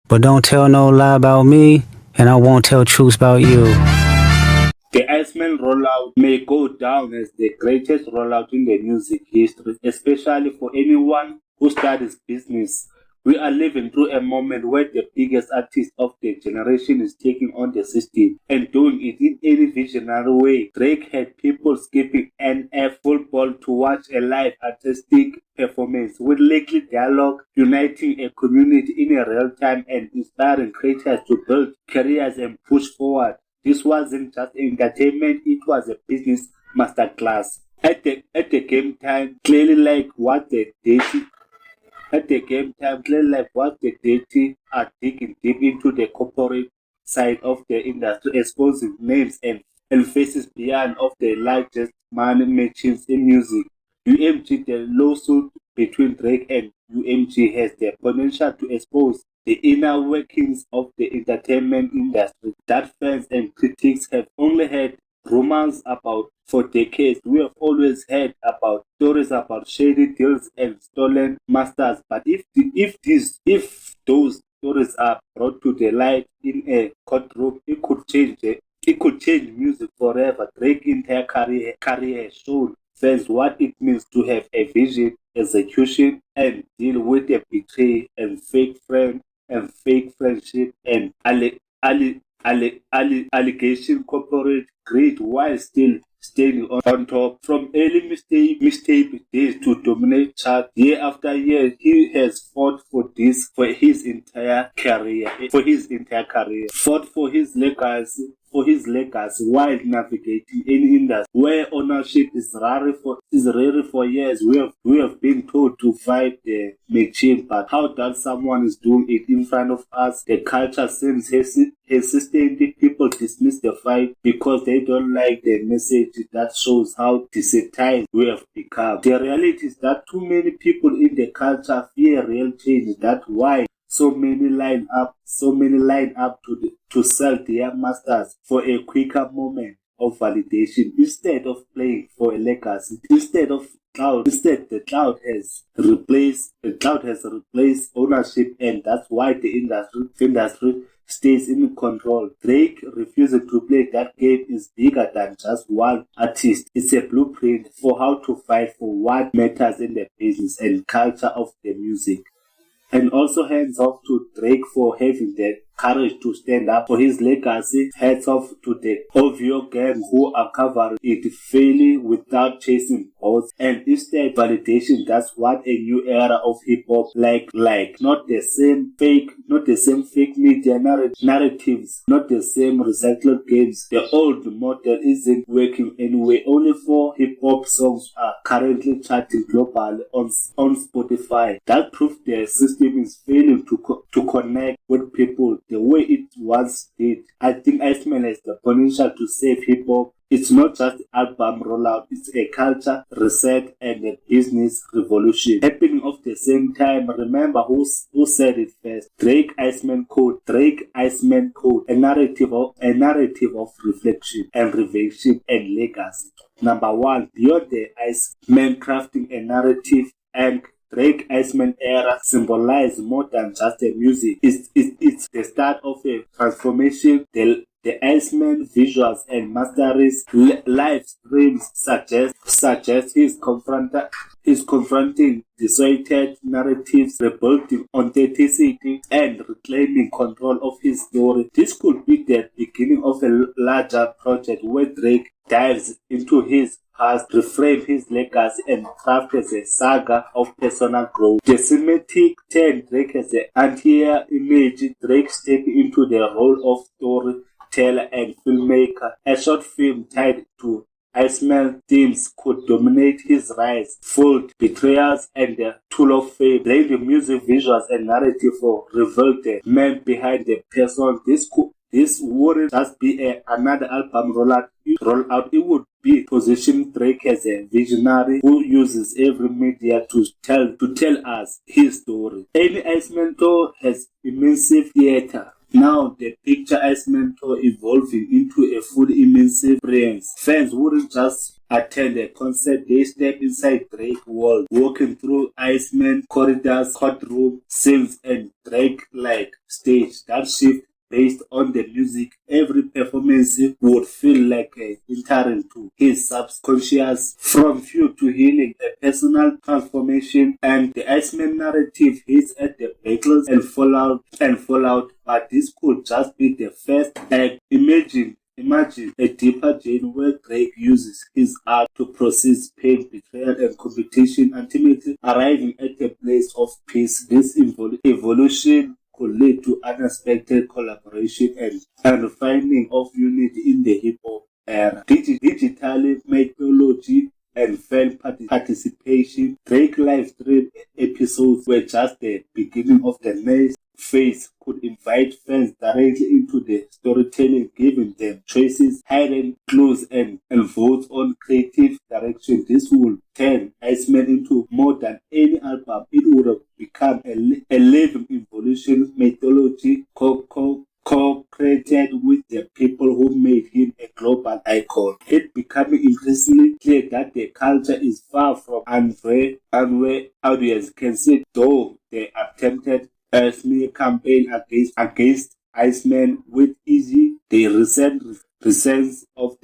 But don't tell no lie about me, and I won't tell truths about you. The Iceman Rollout may go down as the greatest rollout in the music history, especially for anyone who studies business. We are living through a moment where the biggest artist of the generation is taking on the system and doing it in any visionary way. Drake had people skipping NFL football to watch a live artistic performance with likely dialogue, uniting a community in a real time and inspiring creators to build careers and push forward. This wasn't just entertainment, it was a business masterclass. At the game time, clearly like what the dirty at the game time, clearly like what the dirty are digging deep into the corporate side of the industry, exposing names and faces beyond of the largest money machines in music. UMG, the lawsuit between Drake and UMG has the potential to expose the inner workings of the entertainment industry that fans and critics have only heard rumors about for decades. We have always heard about stories about shady deals and stolen masters, but if those stories are brought to the light in a courtroom, it could change music forever. Drake's entire career has shown fans what it means to have a vision, execution, and deal with a betrayal and fake friendship and allegation corporate greed while still staying on top. From early mistake days to dominate chart year after year, he has fought for this for his entire career. Fought for his legacy. For his legacy while navigating any industry where ownership is rare for years. We have been told to fight the machine, but how does someone is doing it in front of us? The culture seems hesitant. People dismiss the fight because they don't like the message that shows how desensitized we have become. The reality is that too many people in the culture fear real change. That's why so many line up to sell their masters for a quicker moment of validation instead of playing for a legacy. Instead, the cloud has replaced ownership, and that's why the industry stays in control. Drake refusing to play that game is bigger than just one artist. It's a blueprint for how to fight for what matters in the business and culture of the music. And also hands off to Drake for having the courage to stand up for his legacy. Hats off to the OVO gang who are covering it fairly without chasing votes and instead validation. That's what a new era of hip hop like. Not the same fake media narratives, not the same recycled games. The old model isn't working anyway. Only 4 hip hop songs are currently charting globally on Spotify. That proves the system is failing to connect with people the way it once did. I think Iceman has the potential to save hip hop. It's not just an album rollout, it's a culture reset and a business revolution happening at the same time. Remember who said it first? Drake Iceman Code. A narrative of reflection and revenge and legacy. Number 1, beyond the Iceman crafting a narrative and Drake Iceman era symbolize more than just the music. It's the start of a transformation. The Iceman visuals and masteries live streams suggest he's confronting distorted narratives, rebuilding authenticity, and reclaiming control of his story. This could be the beginning of a larger project where Drake dives into his past, reframe his legacy, and craft as a saga of personal growth. The cinematic turn Drake as an anti-hero image. Drake stepping into the role of storyteller and filmmaker. A short film tied to Iceman themes could dominate his rise, fold betrayals, and the tool of fame. Blending music, visuals, and narrative for reveal the man behind the person. This wouldn't just be another album rollout. It would be positioning Drake as a visionary who uses every media to tell us his story. Any Iceman tour has immense theater. Now the picture Iceman tour evolving into a full immersive experience. Fans wouldn't just attend a concert, they step inside Drake's world, walking through Iceman corridors, courtroom scenes, and Drake-like stage. That shift based on the music, every performance would feel like entering to his subconscious, from feud to healing, a personal transformation, and the Iceman narrative hits at the battles and fallout. But this could just be the first act. Imagine a deeper journey where Drake uses his art to process pain, betrayal, and competition, ultimately arriving at a place of peace. This evolution could lead to unexpected collaboration and refining of unity in the hip hop era. Digital mythology and fan participation. Drake live stream episodes were just the beginning of the next phase, could invite fans directly into the storytelling, giving them choices, hidden clues, and votes on creative direction. This would turn Iceman into more than any album. It would have become a living evolution mythology co-created with the people who made him a global icon. It becoming increasingly clear that the culture is far from unaware audience can see, though they attempted a smear campaign against Iceman with easy the recent presence of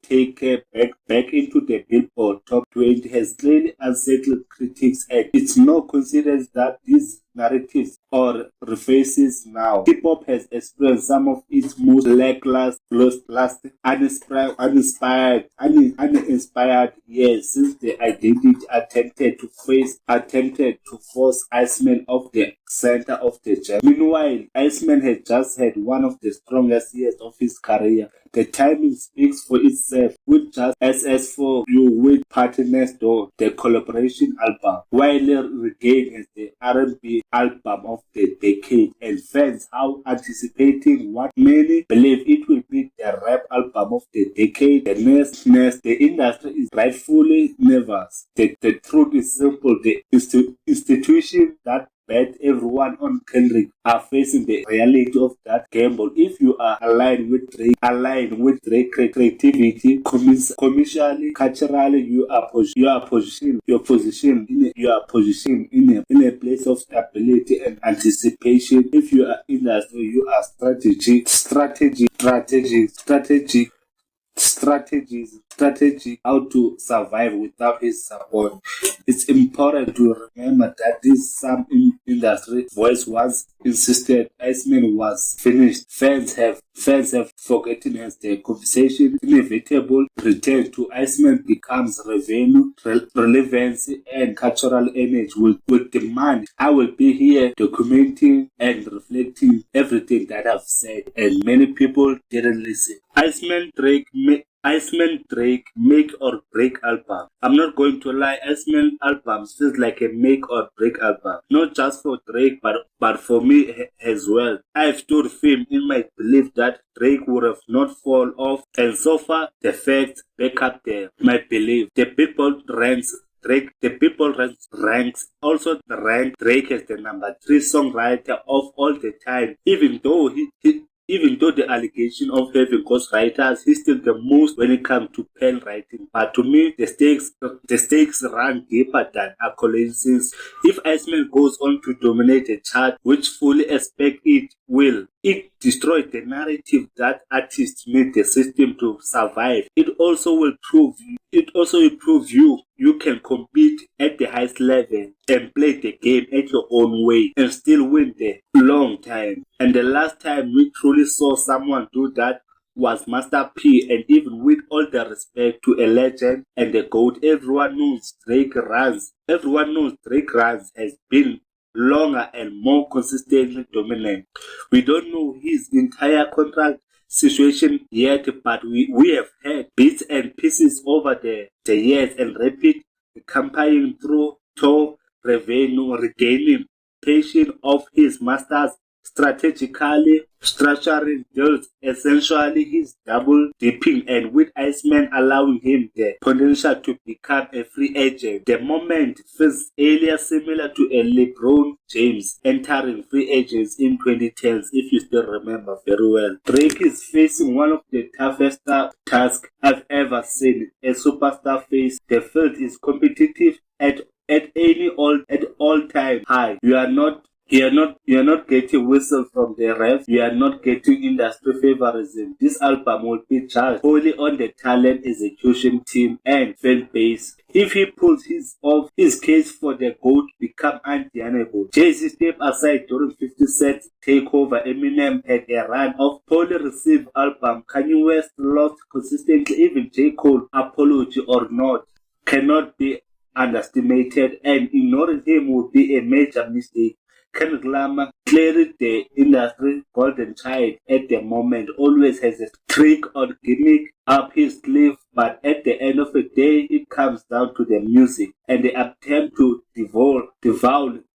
Take Care back into the Billboard Top 20 has clearly unsettled critics, and it's no coincidence that these narratives or refaces now. Hip hop has experienced some of its most lackluster, uninspired years since the identity attempted to force Iceman off the center of the jam. Meanwhile, Iceman has just had one of the strongest years of his career. The timing speaks for itself, with just SS4 You with Party Next Door, the collaboration album, widely regarded as the R&B album of the decade, and fans are anticipating what many believe it will be the rap album of the decade. The industry is rightfully nervous. The truth is simple. The institution that bet everyone on Kendrick are facing the reality of that gamble. If you are aligned with Drake creativity, commercially, culturally, you are positioned in a place of stability and anticipation. If you are industry, you are strategy how to survive without his support. It's important to remember that this some industry voice once insisted Iceman was finished. Fans have forgotten as the conversation inevitable return to Iceman becomes revenue, relevance, and cultural energy will demand. I will be here documenting and reflecting everything that I've said, and many people didn't listen. Iceman Drake make or break album. I'm not going to lie, Iceman albums feels like a make or break album. Not just for Drake, but for me as well. I've stood firm in my belief that Drake would have not fall off, and so far the facts back up my belief. The people ranks also rank Drake as the number 3 songwriter of all the time, even though the allegation of having ghostwriters, he's still the most when it comes to pen writing. But to me, the stakes run deeper than accolades. If Iceman goes on to dominate the chart, which fully expect it will, it destroys the narrative that artists need the system to survive. It also will prove you can compete at the highest level and play the game at your own way and still win the long time. And the last time we truly saw someone do that was Master P, and even with all the respect to a legend and the GOAT, everyone knows Drake runs has been longer and more consistently dominant. We don't know his entire contract situation yet, but we have heard bits and pieces over the years and repeat campaigning through tour revenue, regaining patience of his masters strategically structuring deals. Essentially, he's double dipping, and with Iceman allowing him the potential to become a free agent. The moment feels earlier similar to a LeBron James entering free agents in 2010s, if you still remember very well. Drake is facing one of the toughest tasks I've ever seen. A superstar face. The field is competitive at all time high. You're not getting whistle from the ref. You are not getting industry favorism. This album will be judged only on the talent, execution, team, and fan base. If he pulls his case for the GOAT become undeniable. Jay-Z stepped aside during 50 Cent's takeover. Eminem had a run of poorly received album. Kanye West lost consistently. Even J. Cole, apology or not, cannot be underestimated, and ignoring him would be a major mistake. Kendrick Lamar, clearly the industry golden child at the moment, always has a trick or gimmick up his sleeve, but at the end of the day, it comes down to the music and the attempt to devour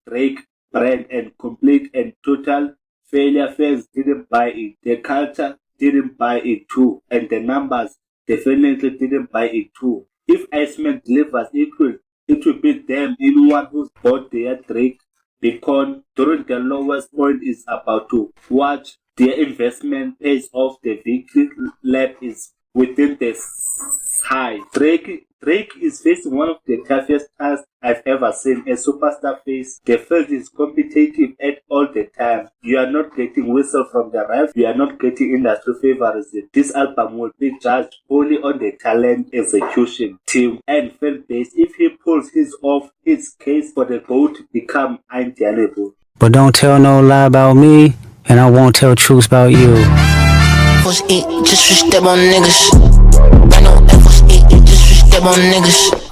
Drake brand and complete and total failure. Fans didn't buy it. The culture didn't buy it too, and the numbers definitely didn't buy it too. If Iceman delivers, it will be them, anyone who's bought their Drake Bitcoin during the lowest point is about to watch their investment pays off. The victory lap is within the high. Drake is facing one of the toughest tasks I've ever seen. A superstar face. The field is competitive at all the time. You are not getting whistle from the ref. You are not getting industry favorism. This album will be judged only on the talent, execution, team, and fan base. If he pulls his case for the GOAT become undeniable. But don't tell no lie about me, and I won't tell truths about you. Just step on niggas. I know F was eat, just step on niggas.